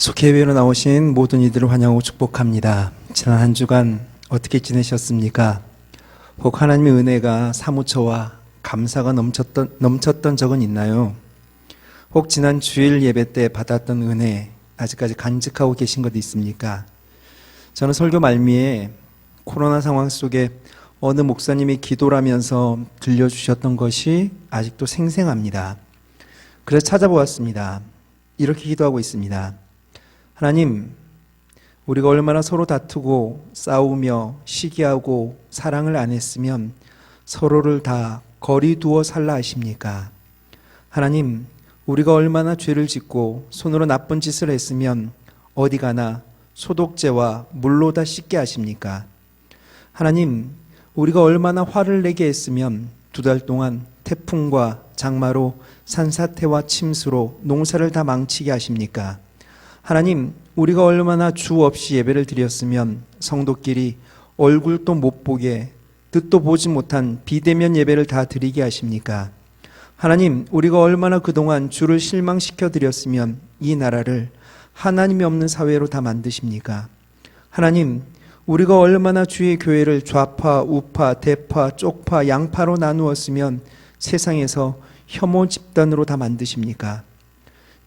속회회로 나오신 모든 이들을 환영하고 축복합니다. 지난 한 주간 어떻게 지내셨습니까? 혹 하나님의 은혜가 사무처와 감사가 넘쳤던 적은 있나요? 혹 지난 주일 예배 때 받았던 은혜 아직까지 간직하고 계신 것 있습니까? 저는 설교 말미에 코로나 상황 속에 어느 목사님이 기도라면서 들려주셨던 것이 아직도 생생합니다. 그래서 찾아보았습니다. 이렇게 기도하고 있습니다. 하나님, 우리가 얼마나 서로 다투고 싸우며 시기하고 사랑을 안 했으면 서로를 다 거리 두어 살라 하십니까? 하나님, 우리가 얼마나 죄를 짓고 손으로 나쁜 짓을 했으면 어디 가나 소독제와 물로 다 씻게 하십니까? 하나님, 우리가 얼마나 화를 내게 했으면 2달 동안 태풍과 장마로 산사태와 침수로 농사를 다 망치게 하십니까? 하나님, 우리가 얼마나 주 없이 예배를 드렸으면 성도끼리 얼굴도 못 보게 듣도 보지 못한 비대면 예배를 다 드리게 하십니까? 하나님, 우리가 얼마나 그동안 주를 실망시켜 드렸으면 이 나라를 하나님이 없는 사회로 다 만드십니까? 하나님, 우리가 얼마나 주의 교회를 좌파, 우파, 대파, 쪽파, 양파로 나누었으면 세상에서 혐오 집단으로 다 만드십니까?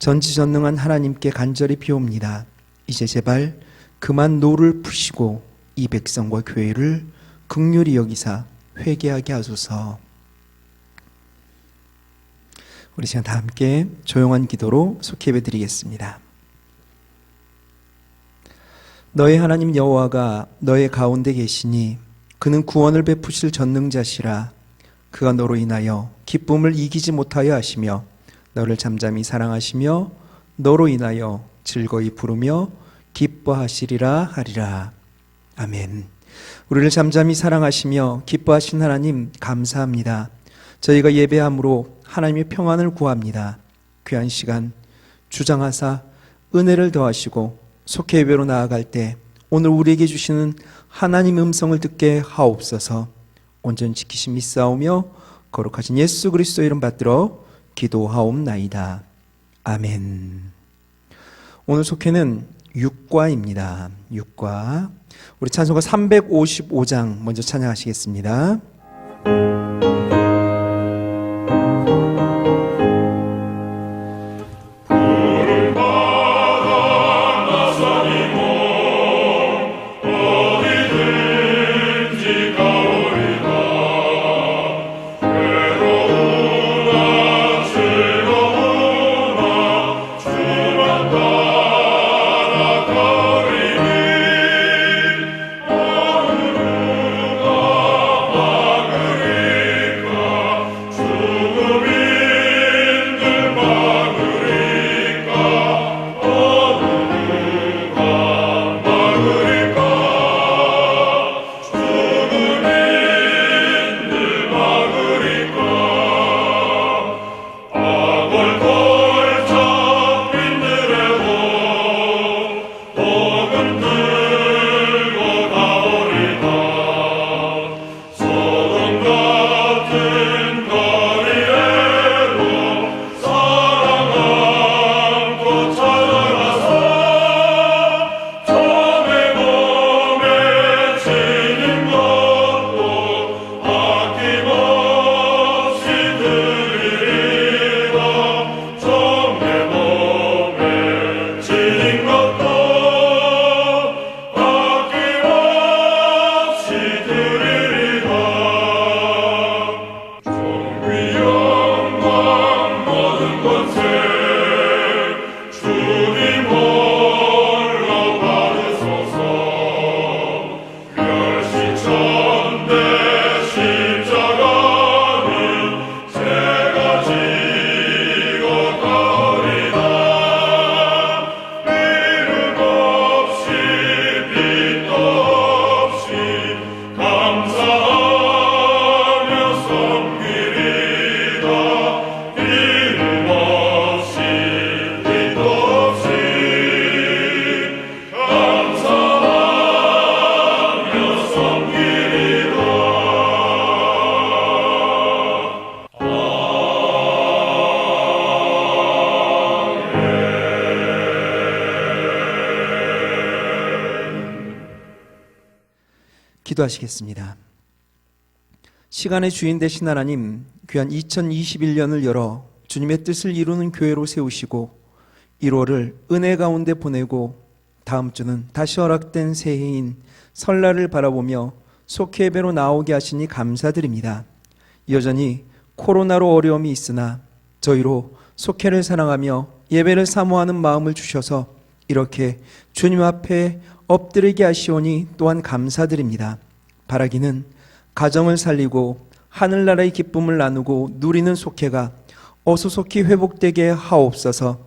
전지전능한 하나님께 간절히 비옵니다. 이제 제발 그만 노를 푸시고 이 백성과 교회를 긍휼히 여기사 회개하게 하소서. 우리 시간 다 함께 조용한 기도로 속죄 드리겠습니다. 너의 하나님 여호와가 너의 가운데 계시니 그는 구원을 베푸실 전능자시라. 그가 너로 인하여 기쁨을 이기지 못하여 하시며 너를 잠잠히 사랑하시며 너로 인하여 즐거이 부르며 기뻐하시리라 하리라. 아멘. 우리를 잠잠히 사랑하시며 기뻐하신 하나님 감사합니다. 저희가 예배함으로 하나님의 평안을 구합니다. 귀한 시간 주장하사 은혜를 더하시고 속회 예배로 나아갈 때 오늘 우리에게 주시는 하나님의 음성을 듣게 하옵소서. 온전히 지키심 믿사오며 거룩하신 예수 그리스도 이름 받들어 기도하옵나이다. 아멘. 오늘 속회는 6과입니다. 6과. 우리 찬송가 355장 먼저 찬양하시겠습니다. 기도하시겠습니다. 시간의 주인 되신 하나님, 귀한 2021년을 열어 주님의 뜻을 이루는 교회로 세우시고 1월을 은혜 가운데 보내고 다음 주는 다시 허락된 새해인 설날을 바라보며 속회 예배로 나오게 하시니 감사드립니다. 여전히 코로나로 어려움이 있으나 저희로 속회를 사랑하며 예배를 사모하는 마음을 주셔서 이렇게 주님 앞에 엎드리게 하시오니 또한 감사드립니다. 바라기는 가정을 살리고 하늘나라의 기쁨을 나누고 누리는 속회가 어서 속히 회복되게 하옵소서.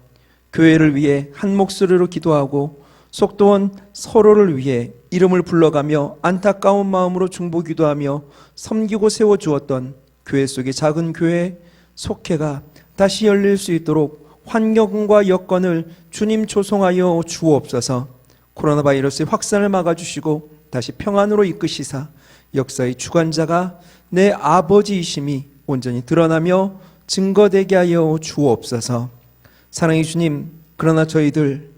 교회를 위해 한 목소리로 기도하고 속도원 서로를 위해 이름을 불러가며 안타까운 마음으로 중보기도하며 섬기고 세워주었던 교회 속의 작은 교회 속회가 다시 열릴 수 있도록 환경과 여건을 주님 조성하여 주옵소서. 코로나 바이러스의 확산을 막아주시고 다시 평안으로 이끄시사 역사의 주관자가 내 아버지이심이 온전히 드러나며 증거되게 하여 주옵소서. 사랑의 주님, 그러나 저희들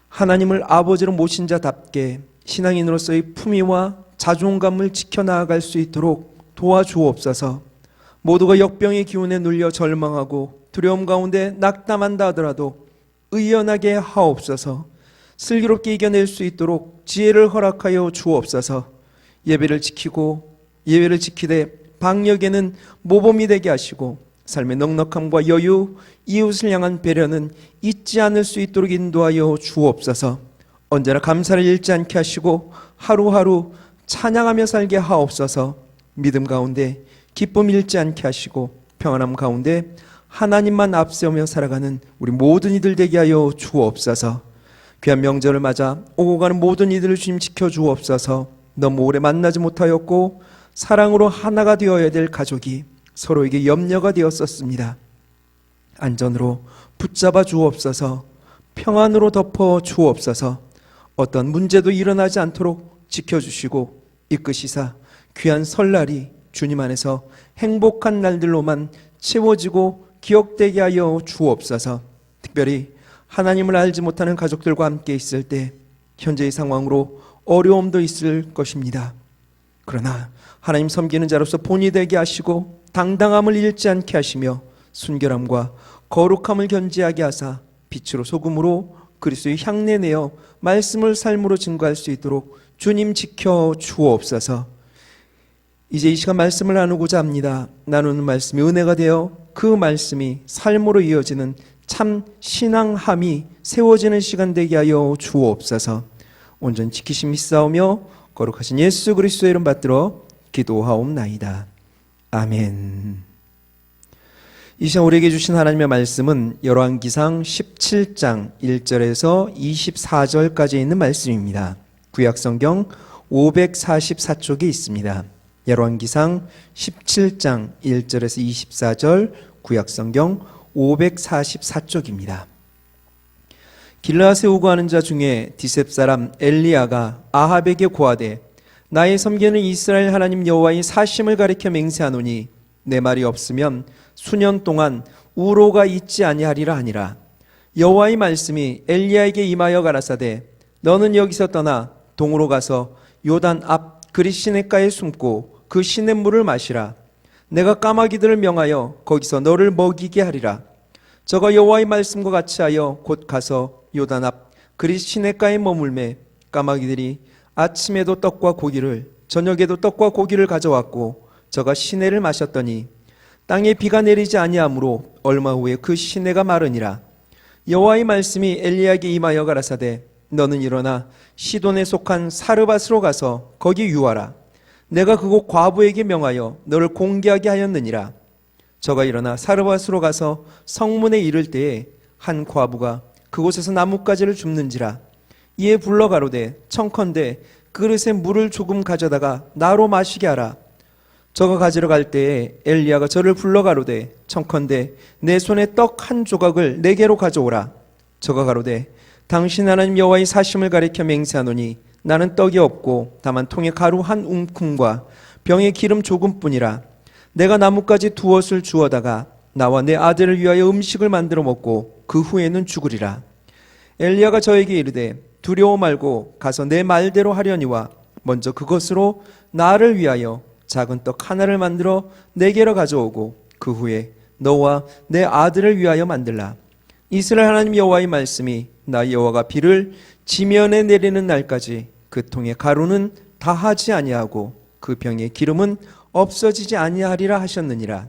하나님을 아버지로 모신 자답게 신앙인으로서의 품위와 자존감을 지켜나갈 수 있도록 도와주옵소서. 모두가 역병의 기운에 눌려 절망하고 두려움 가운데 낙담한다 하더라도 의연하게 하옵소서. 슬기롭게 이겨낼 수 있도록 지혜를 허락하여 주옵소서. 예배를 지키되 방역에는 모범이 되게 하시고 삶의 넉넉함과 여유, 이웃을 향한 배려는 잊지 않을 수 있도록 인도하여 주옵소서. 언제나 감사를 잃지 않게 하시고 하루하루 찬양하며 살게 하옵소서. 믿음 가운데 기쁨 잃지 않게 하시고 평안함 가운데 하나님만 앞세우며 살아가는 우리 모든 이들 되게 하여 주옵소서. 귀한 명절을 맞아 오고 가는 모든 이들을 주님 지켜주옵소서. 너무 오래 만나지 못하였고 사랑으로 하나가 되어야 될 가족이 서로에게 염려가 되었었습니다. 안전으로 붙잡아 주옵소서. 평안으로 덮어 주옵소서. 어떤 문제도 일어나지 않도록 지켜주시고 이끄시사 귀한 설날이 주님 안에서 행복한 날들로만 채워지고 기억되게 하여 주옵소서. 특별히 하나님을 알지 못하는 가족들과 함께 있을 때 현재의 상황으로 어려움도 있을 것입니다. 그러나 하나님 섬기는 자로서 본이 되게 하시고 당당함을 잃지 않게 하시며 순결함과 거룩함을 견지하게 하사 빛으로 소금으로 그리스도의 향내 내어 말씀을 삶으로 증거할 수 있도록 주님 지켜 주옵소서. 이제 이 시간 말씀을 나누고자 합니다. 나누는 말씀이 은혜가 되어 그 말씀이 삶으로 이어지는 참 신앙함이 세워지는 시간 되게 하여 주옵소서. 온전히 지키심이 싸우며 거룩하신 예수 그리스도의 이름 받들어 기도하옵나이다. 아멘. 이 시간 우리에게 주신 하나님의 말씀은 열왕기상 17장 1절에서 24절까지 있는 말씀입니다. 구약성경 544쪽에 있습니다. 열왕기상 17장 1절에서 24절, 구약성경 544쪽입니다. 길라 세우고 하는 자 중에 디셉 사람 엘리야가 아합에게 고하되 나의 섬기는 이스라엘 하나님 여호와의 사심을 가리켜 맹세하노니 내 말이 없으면 수년 동안 우로가 있지 아니하리라 하니라. 여호와의 말씀이 엘리야에게 임하여 가라사대 너는 여기서 떠나 동으로 가서 요단 앞 그릿 시냇가에 숨고 그 시냇물을 마시라. 내가 까마귀들을 명하여 거기서 너를 먹이게 하리라. 저가 여호와의 말씀과 같이 하여 곧 가서 요단 앞 그릿 시냇가에 머물매 까마귀들이 아침에도 떡과 고기를 저녁에도 떡과 고기를 가져왔고 저가 시내를 마셨더니 땅에 비가 내리지 아니하므로 얼마 후에 그 시내가 마르니라. 여호와의 말씀이 엘리야에게 임하여 가라사대 너는 일어나 시돈에 속한 사르밧으로 가서 거기 유하라. 내가 그곳 과부에게 명하여 너를 공개하게 하였느니라. 저가 일어나 사르밧으로 가서 성문에 이를 때에 한 과부가 그곳에서 나뭇가지를 줍는지라. 이에 불러 가로되 청컨대 그릇에 물을 조금 가져다가 나로 마시게 하라. 저가 가지러 갈 때에 엘리야가 저를 불러 가로되 청컨대 내 손에 떡 한 조각을 내게로 가져오라. 저가 가로되 당신 하나님 여호와의 사심을 가리켜 맹세하노니 나는 떡이 없고 다만 통에 가루 한 움큼과 병에 기름 조금뿐이라. 내가 나뭇가지 두엇을 주어다가 나와 내 아들을 위하여 음식을 만들어 먹고 그 후에는 죽으리라. 엘리야가 저에게 이르되 두려워 말고 가서 내 말대로 하려니와 먼저 그것으로 나를 위하여 작은 떡 하나를 만들어 내게로 가져오고 그 후에 너와 내 아들을 위하여 만들라. 이스라엘 하나님 여호와의 말씀이 나 여호와가 비를 지면에 내리는 날까지 그 통의 가루는 다하지 아니하고 그 병의 기름은 없어지지 아니하리라 하셨느니라.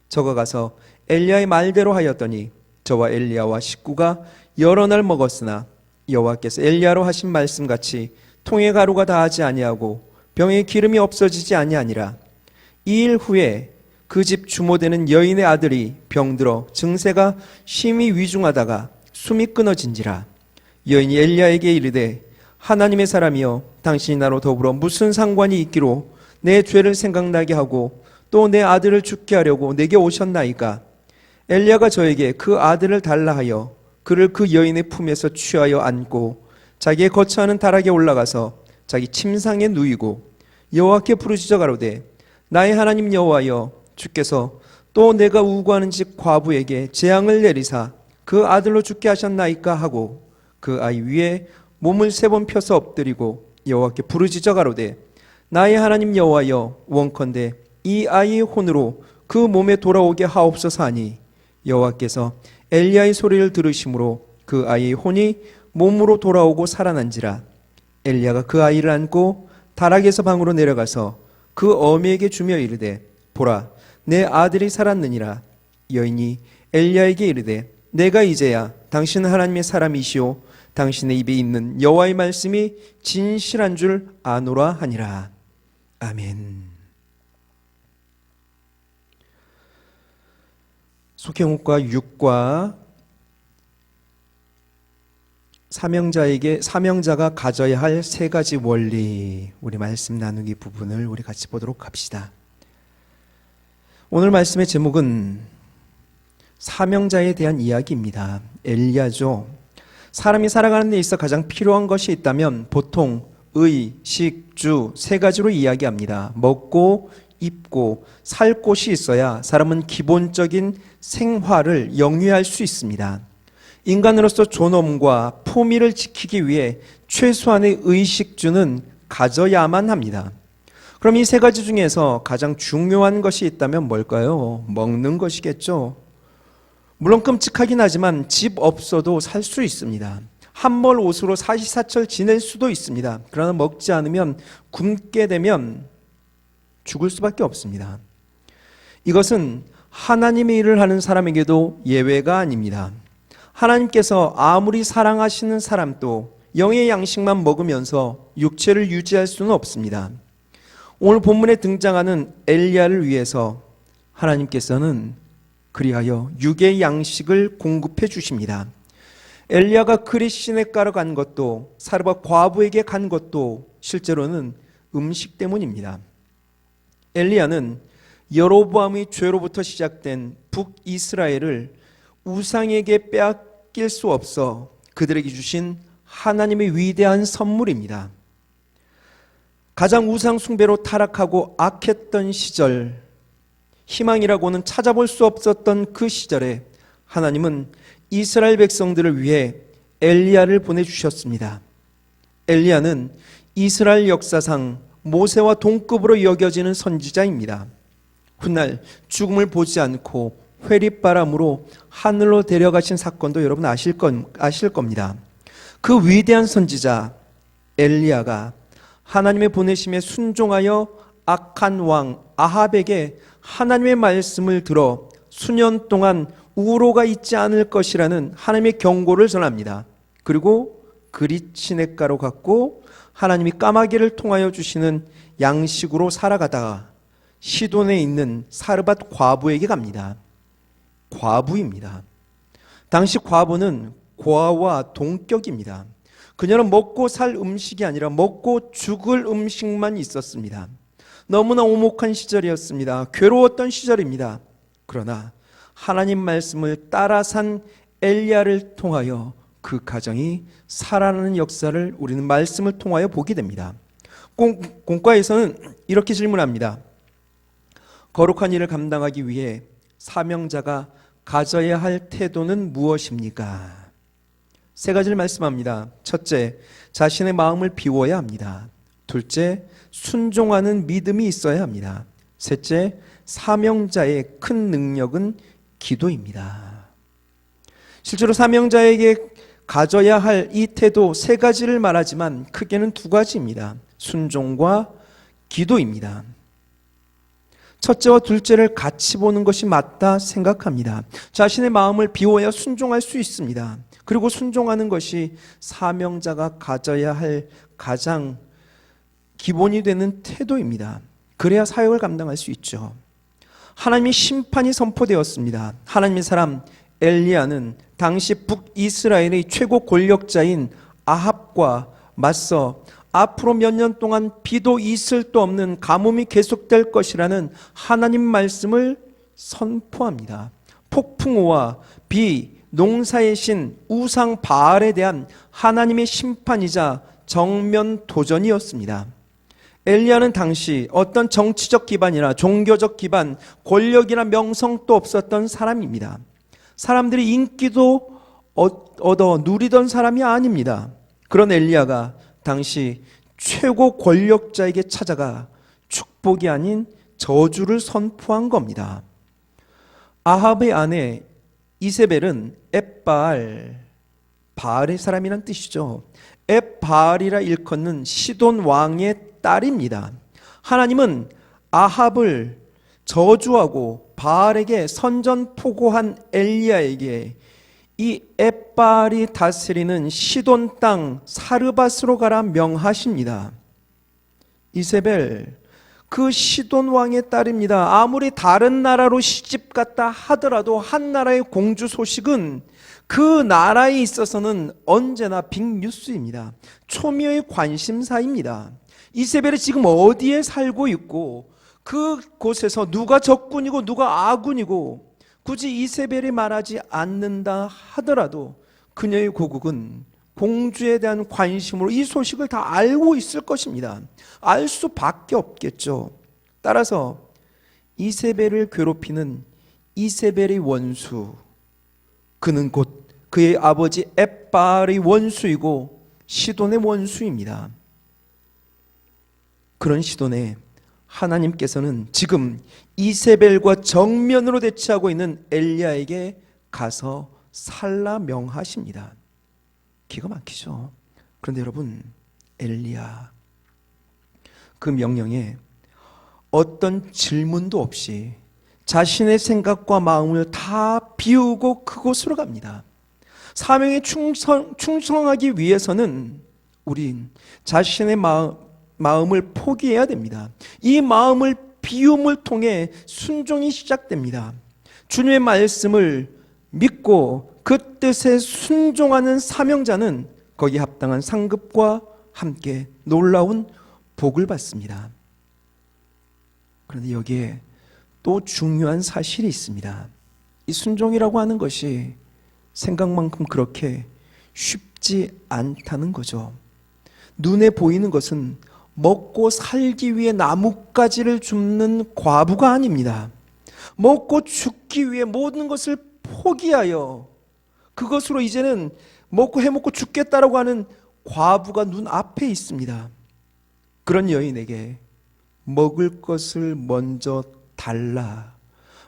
저가 가서 엘리야의 말대로 하였더니 저와 엘리야와 식구가 여러 날 먹었으나 여호와께서 엘리야로 하신 말씀같이 통의 가루가 다하지 아니하고 병의 기름이 없어지지 아니하니라. 2일 후에 그 집 주모되는 여인의 아들이 병들어 증세가 심히 위중하다가 숨이 끊어진지라. 여인이 엘리야에게 이르되 하나님의 사람이여 당신이 나로 더불어 무슨 상관이 있기로 내 죄를 생각나게 하고 또 내 아들을 죽게 하려고 내게 오셨나이까. 엘리야가 저에게 그 아들을 달라 하여 그를 그 여인의 품에서 취하여 안고 자기의 거처하는 다락에 올라가서 자기 침상에 누이고 여호와께 부르짖어 가로되 나의 하나님 여호와여 주께서 또 내가 우고하는 집 과부에게 재앙을 내리사 그 아들로 죽게 하셨나이까 하고 그 아이 위에 몸을 3번 펴서 엎드리고 여호와께 부르짖어 가로되 나의 하나님 여호와여 원컨대 이 아이의 혼으로 그 몸에 돌아오게 하옵소서 하니 여호와께서 엘리야의 소리를 들으심으로 그 아이의 혼이 몸으로 돌아오고 살아난지라. 엘리야가 그 아이를 안고 다락에서 방으로 내려가서 그 어미에게 주며 이르되 보라 내 아들이 살았느니라. 여인이 엘리야에게 이르되 내가 이제야 당신은 하나님의 사람이시오 당신의 입에 있는 여호와의 말씀이 진실한 줄 아노라 하니라. 아멘. 속행옥과 육과 사명자가 가져야 할 3가지 원리, 우리 말씀 나누기 부분을 우리 같이 보도록 합시다. 오늘 말씀의 제목은 사명자에 대한 이야기입니다. 엘리야죠. 사람이 살아가는 데 있어 가장 필요한 것이 있다면 보통 의, 식, 주 3가지로 이야기합니다. 먹고 입고 살 곳이 있어야 사람은 기본적인 생활을 영위할 수 있습니다. 인간으로서 존엄과 품위를 지키기 위해 최소한의 의식주는 가져야만 합니다. 그럼 이 3가지 중에서 가장 중요한 것이 있다면 뭘까요? 먹는 것이겠죠. 물론 끔찍하긴 하지만 집 없어도 살 수 있습니다. 한 벌 옷으로 사시사철 지낼 수도 있습니다. 그러나 먹지 않으면 굶게 되면 죽을 수밖에 없습니다. 이것은 하나님의 일을 하는 사람에게도 예외가 아닙니다. 하나님께서 아무리 사랑하시는 사람도 영의 양식만 먹으면서 육체를 유지할 수는 없습니다. 오늘 본문에 등장하는 엘리야를 위해서 하나님께서는 그리하여 육의 양식을 공급해 주십니다. 엘리야가 그리 시냇가로 간 것도 사르밧 과부에게 간 것도 실제로는 음식 때문입니다. 엘리야는 여로보암의 죄로부터 시작된 북이스라엘을 우상에게 빼앗길 수 없어 그들에게 주신 하나님의 위대한 선물입니다. 가장 우상 숭배로 타락하고 악했던 시절, 희망이라고는 찾아볼 수 없었던 그 시절에 하나님은 이스라엘 백성들을 위해 엘리야를 보내주셨습니다. 엘리야는 이스라엘 역사상 모세와 동급으로 여겨지는 선지자입니다. 훗날 죽음을 보지 않고 회립바람으로 하늘로 데려가신 사건도 여러분 아실 겁니다. 그 위대한 선지자 엘리야가 하나님의 보내심에 순종하여 악한 왕 아합에게 하나님의 말씀을 들어 수년 동안 우로가 있지 않을 것이라는 하나님의 경고를 전합니다. 그리고 그리 시냇가로 갔고 하나님이 까마귀를 통하여 주시는 양식으로 살아가다가 시돈에 있는 사르밧 과부에게 갑니다. 과부입니다. 당시 과부는 고아와 동격입니다. 그녀는 먹고 살 음식이 아니라 먹고 죽을 음식만 있었습니다. 너무나 오목한 시절이었습니다. 괴로웠던 시절입니다. 그러나 하나님 말씀을 따라 산 엘리야를 통하여 그 가정이 살아나는 역사를 우리는 말씀을 통하여 보게 됩니다. 공과에서는 이렇게 질문합니다. 거룩한 일을 감당하기 위해 사명자가 가져야 할 태도는 무엇입니까? 3가지를 말씀합니다. 첫째, 자신의 마음을 비워야 합니다. 둘째, 순종하는 믿음이 있어야 합니다. 셋째, 사명자의 큰 능력은 기도입니다. 실제로 사명자에게 가져야 할 이 태도 세 가지를 말하지만 크게는 두 가지입니다. 순종과 기도입니다. 첫째와 둘째를 같이 보는 것이 맞다 생각합니다. 자신의 마음을 비워야 순종할 수 있습니다. 그리고 순종하는 것이 사명자가 가져야 할 가장 기본이 되는 태도입니다. 그래야 사역을 감당할 수 있죠. 하나님의 심판이 선포되었습니다. 하나님의 사람 엘리야는 당시 북이스라엘의 최고 권력자인 아합과 맞서 앞으로 몇 년 동안 비도 있을 도 없는 가뭄이 계속될 것이라는 하나님 말씀을 선포합니다. 폭풍우와 비, 농사의 신, 우상 바알에 대한 하나님의 심판이자 정면 도전이었습니다. 엘리야는 당시 어떤 정치적 기반이나 종교적 기반, 권력이나 명성도 없었던 사람입니다. 사람들이 인기도 얻어 누리던 사람이 아닙니다. 그런 엘리야가 당시 최고 권력자에게 찾아가 축복이 아닌 저주를 선포한 겁니다. 아합의 아내 이세벨은 엣바알, 바알의 사람이란 뜻이죠. 엣바알이라 일컫는 시돈 왕의 딸입니다. 하나님은 아합을 저주하고 바알에게 선전포고한 엘리야에게 이 엣바알이 다스리는 시돈 땅 사르밧으로 가라 명하십니다. 이세벨, 그 시돈 왕의 딸입니다. 아무리 다른 나라로 시집 갔다 하더라도 한 나라의 공주 소식은 그 나라에 있어서는 언제나 빅뉴스입니다. 초미의 관심사입니다. 이세벨이 지금 어디에 살고 있고 그곳에서 누가 적군이고 누가 아군이고 굳이 이세벨이 말하지 않는다 하더라도 그녀의 고국은 공주에 대한 관심으로 이 소식을 다 알고 있을 것입니다. 알 수밖에 없겠죠. 따라서 이세벨을 괴롭히는 이세벨의 원수, 그는 곧 그의 아버지 엣바알의 원수이고 시돈의 원수입니다. 그런 시돈에 하나님께서는 지금 이세벨과 정면으로 대치하고 있는 엘리야에게 가서 살라 명하십니다. 기가 막히죠. 그런데 여러분, 엘리야 그 명령에 어떤 질문도 없이 자신의 생각과 마음을 다 비우고 그곳으로 갑니다. 사명에 충성하기 위해서는 우린 자신의 마음을 포기해야 됩니다. 이 마음을 비움을 통해 순종이 시작됩니다. 주님의 말씀을 믿고 그 뜻에 순종하는 사명자는 거기에 합당한 상급과 함께 놀라운 복을 받습니다. 그런데 여기에 또 중요한 사실이 있습니다. 이 순종이라고 하는 것이 생각만큼 그렇게 쉽지 않다는 거죠. 눈에 보이는 것은 먹고 살기 위해 나뭇가지를 줍는 과부가 아닙니다. 먹고 죽기 위해 모든 것을 포기하여 그것으로 이제는 해먹고 죽겠다라고 하는 과부가 눈앞에 있습니다. 그런 여인에게 먹을 것을 먼저 달라,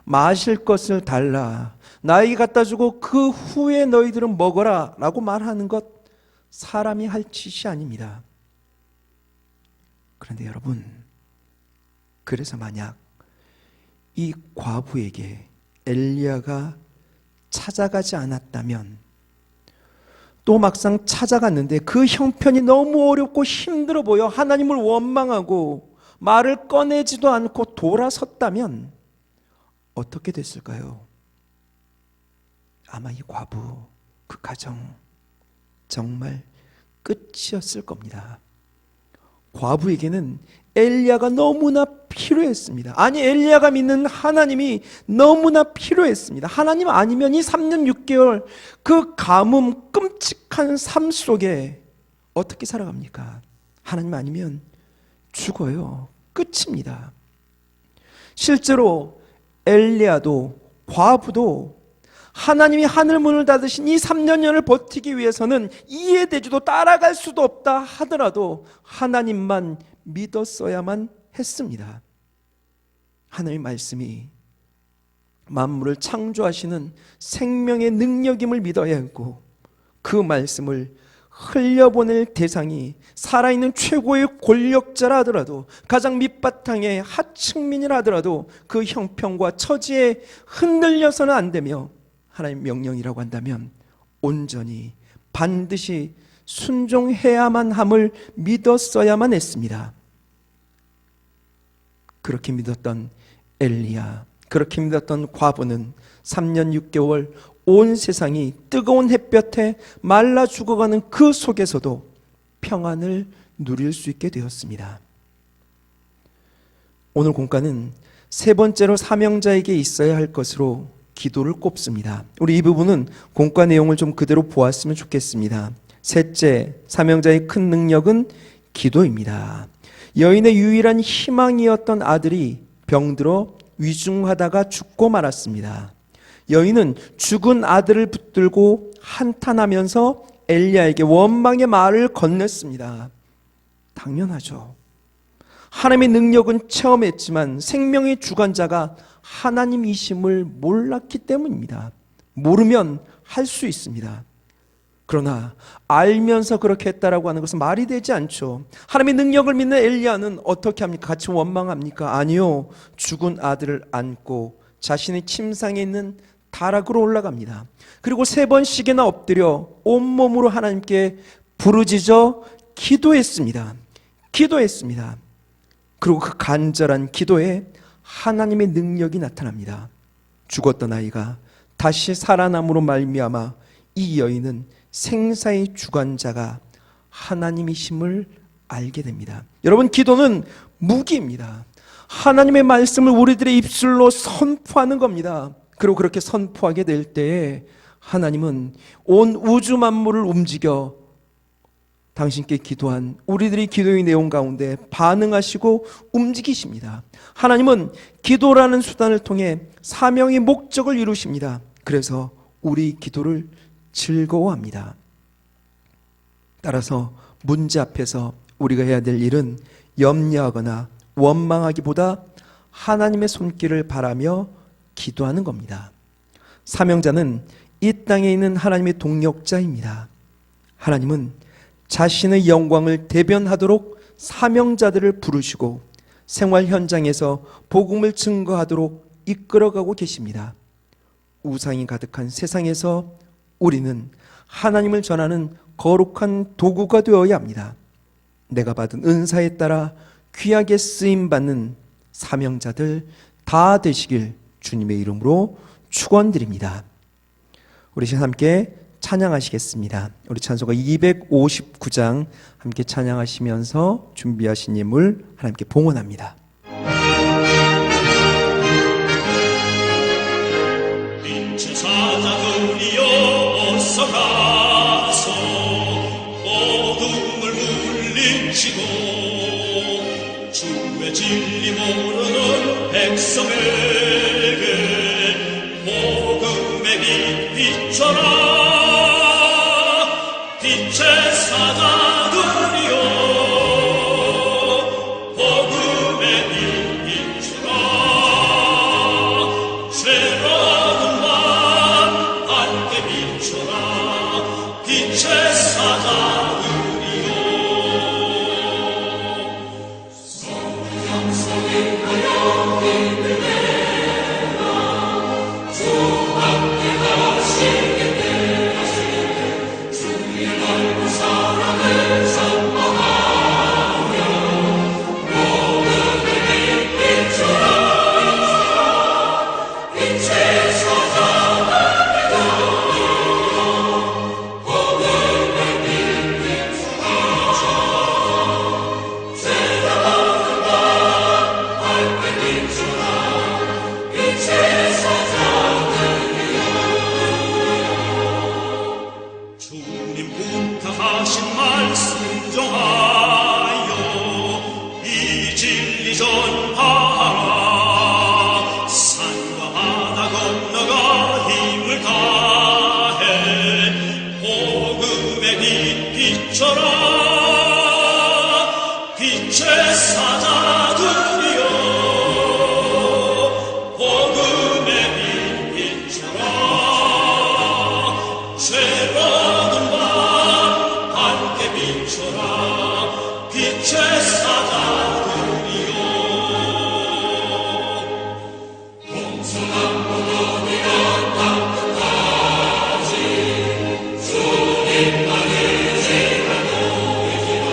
마실 것을 달라, 나에게 갖다 주고 그 후에 너희들은 먹어라 라고 말하는 것, 사람이 할 짓이 아닙니다. 그런데 여러분, 그래서 만약 이 과부에게 엘리야가 찾아가지 않았다면, 또 막상 찾아갔는데 그 형편이 너무 어렵고 힘들어 보여 하나님을 원망하고 말을 꺼내지도 않고 돌아섰다면 어떻게 됐을까요? 아마 이 과부, 그 가정 정말 끝이었을 겁니다. 과부에게는 엘리야가 너무나 필요했습니다. 아니, 엘리야가 믿는 하나님이 너무나 필요했습니다. 하나님 아니면 이 3년 6개월 그 가뭄 끔찍한 삶 속에 어떻게 살아갑니까? 하나님 아니면 죽어요. 끝입니다. 실제로 엘리야도 과부도 하나님이 하늘 문을 닫으신 이 3년을 버티기 위해서는 이해되지도 따라갈 수도 없다 하더라도 하나님만 믿었어야만 했습니다. 하나님의 말씀이 만물을 창조하시는 생명의 능력임을 믿어야 했고, 그 말씀을 흘려보낼 대상이 살아있는 최고의 권력자라 하더라도, 가장 밑바탕의 하층민이라 하더라도 그 형편과 처지에 흔들려서는 안 되며, 하나님의 명령이라고 한다면 온전히 반드시 순종해야만 함을 믿었어야만 했습니다. 그렇게 믿었던 엘리야, 그렇게 믿었던 과부는 3년 6개월 온 세상이 뜨거운 햇볕에 말라 죽어가는 그 속에서도 평안을 누릴 수 있게 되었습니다. 오늘 공과는 세 번째로 사명자에게 있어야 할 것으로 기도를 꼽습니다. 우리 이 부분은 공과 내용을 좀 그대로 보았으면 좋겠습니다. 셋째, 사명자의 큰 능력은 기도입니다. 여인의 유일한 희망이었던 아들이 병들어 위중하다가 죽고 말았습니다. 여인은 죽은 아들을 붙들고 한탄하면서 엘리야에게 원망의 말을 건넸습니다. 당연하죠. 하나님의 능력은 체험했지만 생명의 주관자가 하나님이심을 몰랐기 때문입니다. 모르면 할 수 있습니다. 그러나 알면서 그렇게 했다라고 하는 것은 말이 되지 않죠. 하나님의 능력을 믿는 엘리야는 어떻게 합니까? 같이 원망합니까? 아니요. 죽은 아들을 안고 자신의 침상에 있는 다락으로 올라갑니다. 그리고 3번씩이나 엎드려 온몸으로 하나님께 부르짖어 기도했습니다. 그리고 그 간절한 기도에 하나님의 능력이 나타납니다. 죽었던 아이가 다시 살아남으로 말미암아 이 여인은 생사의 주관자가 하나님이심을 알게 됩니다. 여러분, 기도는 무기입니다. 하나님의 말씀을 우리들의 입술로 선포하는 겁니다. 그리고 그렇게 선포하게 될 때에 하나님은 온 우주 만물을 움직여 당신께 기도한 우리들의 기도의 내용 가운데 반응하시고 움직이십니다. 하나님은 기도라는 수단을 통해 사명의 목적을 이루십니다. 그래서 우리 기도를 즐거워합니다. 따라서 문제 앞에서 우리가 해야 될 일은 염려하거나 원망하기보다 하나님의 손길을 바라며 기도하는 겁니다. 사명자는 이 땅에 있는 하나님의 동력자입니다. 하나님은 자신의 영광을 대변하도록 사명자들을 부르시고 생활 현장에서 복음을 증거하도록 이끌어가고 계십니다. 우상이 가득한 세상에서 우리는 하나님을 전하는 거룩한 도구가 되어야 합니다. 내가 받은 은사에 따라 귀하게 쓰임받는 사명자들 다 되시길 주님의 이름으로 축원드립니다. 우리 시간 함께 찬양하시겠습니다. 우리 찬송가 259장 함께 찬양하시면서 준비하신 예물 하나님께 봉헌합니다. 빛의 사자들이여 어서 가서 어둠을 물리치고 주의 진리 모르는 백성에게 복음의 빛 비춰라. 빛의 사자들이여 복음의 빛 비추라. 새로운 밤 함께 비춰라. 빛의 사자들이여 성령 속에 하여 힘을 내라. 주 함께 가시게 사랑을 선포하며 복음의 빛 비춰라. 빛의 사자들이여 복음의 빛 비춰라. 새로운 밤 함께 비춰라. 빛의 사자들이여 주님 부탁하신 말씀 정하여 이 진리 전하라. 산과 바다 건너가 힘을 다해 복음의 빛 비춰라. 빛의 사자들이여 복음의 빛처럼 새로운 밤 함께 비춰라 빛의 사자들이여 동서남북어디가 땅끝까지 주님만을 제가 노래지로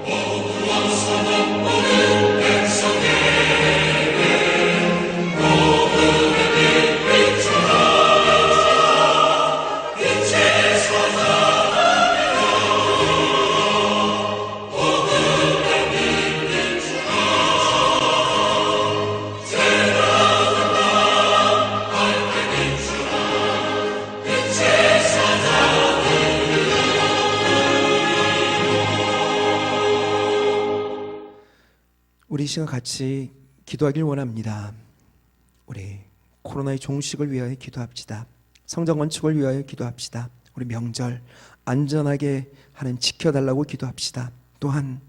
어두워서 넘보는 백성에게 복음의 빛 비춰라 빛의 사자들이여 복음의 빛 비춰라 새로운 밤 함께 비춰라 빛의 사자들이여 우리 이 시간 같이 기도하길 원합니다. 우리 코로나의 종식을 위하여 기도합시다. 성장 건축을 위하여 기도합시다. 우리 명절 안전하게 하나님 지켜달라고 기도합시다. 또한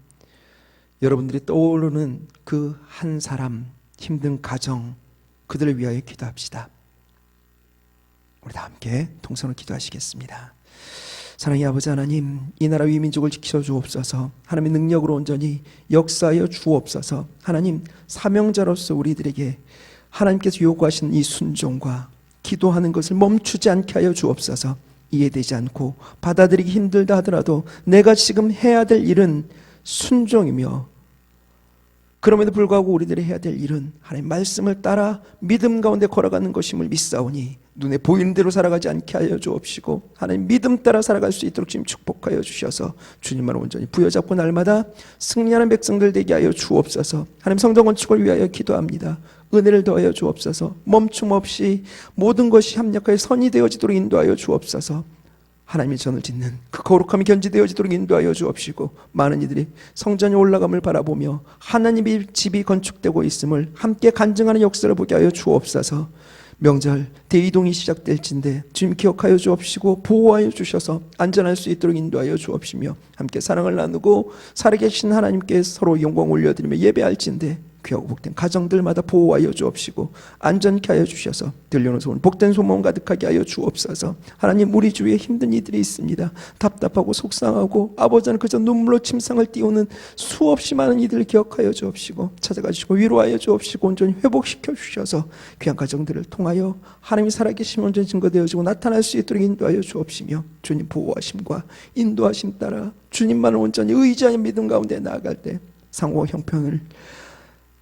여러분들이 떠오르는 그 한 사람, 힘든 가정, 그들을 위하여 기도합시다. 우리 다 함께 통성으로 기도하시겠습니다. 사랑의 아버지 하나님, 이 나라 위 민족을 지켜 주옵소서. 하나님의 능력으로 온전히 역사하여 주옵소서. 하나님, 사명자로서 우리들에게 하나님께서 요구하시는 이 순종과 기도하는 것을 멈추지 않게 하여 주옵소서. 이해되지 않고 받아들이기 힘들다 하더라도 내가 지금 해야 될 일은 순종이며, 그럼에도 불구하고 우리들이 해야 될 일은 하나님 말씀을 따라 믿음 가운데 걸어가는 것임을 믿사오니 눈에 보이는 대로 살아가지 않게 하여 주옵시고 하나님 믿음 따라 살아갈 수 있도록 주님 축복하여 주셔서 주님만 온전히 부여잡고 날마다 승리하는 백성들 되게 하여 주옵소서. 하나님 성전 건축을 위하여 기도합니다. 은혜를 더하여 주옵소서. 멈춤 없이 모든 것이 합력하여 선이 되어지도록 인도하여 주옵소서. 하나님의 전을 짓는 그 거룩함이 견지되어지도록 인도하여 주옵시고 많은 이들이 성전에 올라감을 바라보며 하나님의 집이 건축되고 있음을 함께 간증하는 역사를 보게 하여 주옵소서. 명절 대이동이 시작될진데 주님 기억하여 주옵시고 보호하여 주셔서 안전할 수 있도록 인도하여 주옵시며 함께 사랑을 나누고 살아계신 하나님께 서로 영광 올려드리며 예배할진데 귀하고 복된 가정들마다 보호하여 주옵시고 안전케 하여 주셔서 들려오는 소문 복된 소문 가득하게 하여 주옵소서. 하나님, 우리 주위에 힘든 이들이 있습니다. 답답하고 속상하고 아버지는 그저 눈물로 침상을 띄우는 수없이 많은 이들을 기억하여 주옵시고 찾아가시고 위로하여 주옵시고 온전히 회복시켜 주셔서 귀한 가정들을 통하여 하나님이 살아계시면 온전히 증거되어지고 나타날 수 있도록 인도하여 주옵시며 주님 보호하심과 인도하심 따라 주님만을 온전히 의지하여 믿음 가운데 나아갈 때 상호와 형편을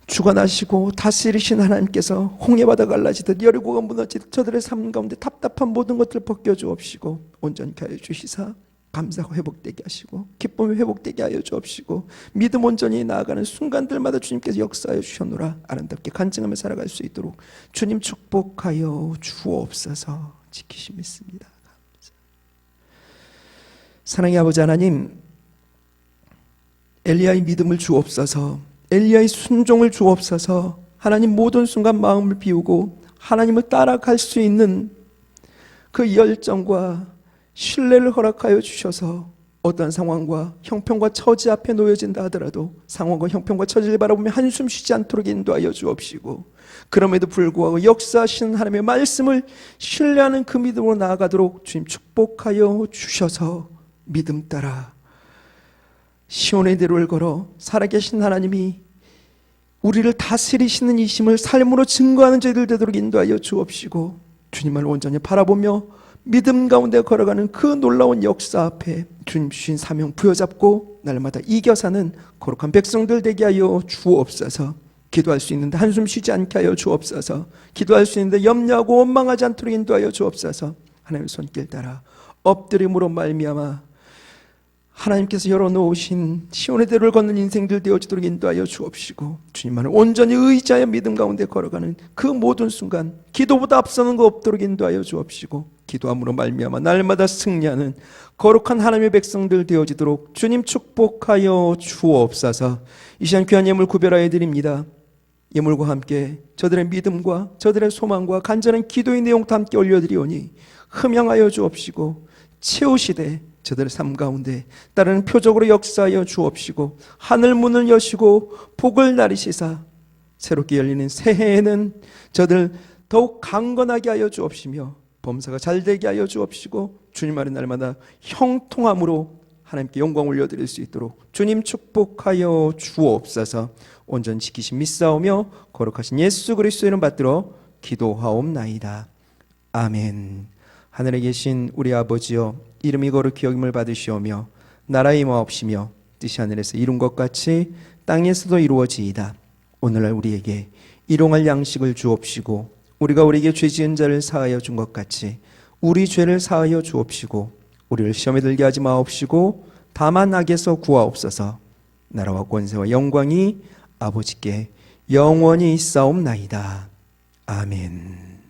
주관하시고 다스리신 하나님께서 홍해바다 갈라지듯 여리고가 무너지듯 저들의 삶 가운데 답답한 모든 것들을 벗겨주옵시고 온전히 하여 주시사 감사가 회복되게 하시고 기쁨이 회복되게 하여 주옵시고 믿음 온전히 나아가는 순간들마다 주님께서 역사하여 주셨노라. 아름답게 간증하며 살아갈 수 있도록 주님 축복하여 주옵소서. 지키시 믿습니다. 사랑의 아버지 하나님, 엘리야의 믿음을 주옵소서. 엘리야의 순종을 주옵소서. 하나님, 모든 순간 마음을 비우고 하나님을 따라갈 수 있는 그 열정과 신뢰를 허락하여 주셔서 어떠한 상황과 형편과 처지 앞에 놓여진다 하더라도 상황과 형편과 처지를 바라보며 한숨 쉬지 않도록 인도하여 주옵시고 그럼에도 불구하고 역사하시는 하나님의 말씀을 신뢰하는 그 믿음으로 나아가도록 주님 축복하여 주셔서 믿음 따라 시온의 대로를 걸어 살아계신 하나님이 우리를 다스리시는 이심을 삶으로 증거하는 저희들 되도록 인도하여 주옵시고 주님을 온전히 바라보며 믿음 가운데 걸어가는 그 놀라운 역사 앞에 주님 주신 사명 부여잡고 날마다 이겨 사는 거룩한 백성들 되게 하여 주옵소서. 기도할 수 있는데 한숨 쉬지 않게 하여 주옵소서. 기도할 수 있는데 염려하고 원망하지 않도록 인도하여 주옵소서. 하나님의 손길 따라 엎드림으로 말미암아 하나님께서 열어놓으신 시온의 대로를 걷는 인생들 되어지도록 인도하여 주옵시고 주님만을 온전히 의지하여 믿음 가운데 걸어가는 그 모든 순간 기도보다 앞서는 거 없도록 인도하여 주옵시고 기도함으로 말미암아 날마다 승리하는 거룩한 하나님의 백성들 되어지도록 주님 축복하여 주옵소서. 이 시간 귀한 예물 구별하여 드립니다. 예물과 함께 저들의 믿음과 저들의 소망과 간절한 기도의 내용도 함께 올려드리오니 흠양하여 주옵시고 채우시되 저들의 삶 가운데 따르는 표적으로 역사하여 주옵시고 하늘 문을 여시고 복을 나리시사 새롭게 열리는 새해에는 저들 더욱 강건하게 하여 주옵시며 범사가 잘되게 하여 주옵시고 주님 아래 날마다 형통함으로 하나님께 영광 올려드릴 수 있도록 주님 축복하여 주옵소서. 온전히 지키신 믿사오며 거룩하신 예수 그리스도의 이름 받들어 기도하옵나이다. 아멘. 하늘에 계신 우리 아버지여, 이름이 거룩히 여김을 받으시오며 나라의 임하옵시며 뜻이 하늘에서 이룬 것 같이 땅에서도 이루어지이다. 오늘날 우리에게 일용할 양식을 주옵시고 우리가 우리에게 죄 지은 자를 사하여 준 것 같이 우리 죄를 사하여 주옵시고 우리를 시험에 들게 하지 마옵시고 다만 악에서 구하옵소서. 나라와 권세와 영광이 아버지께 영원히 있사옵나이다. 아멘.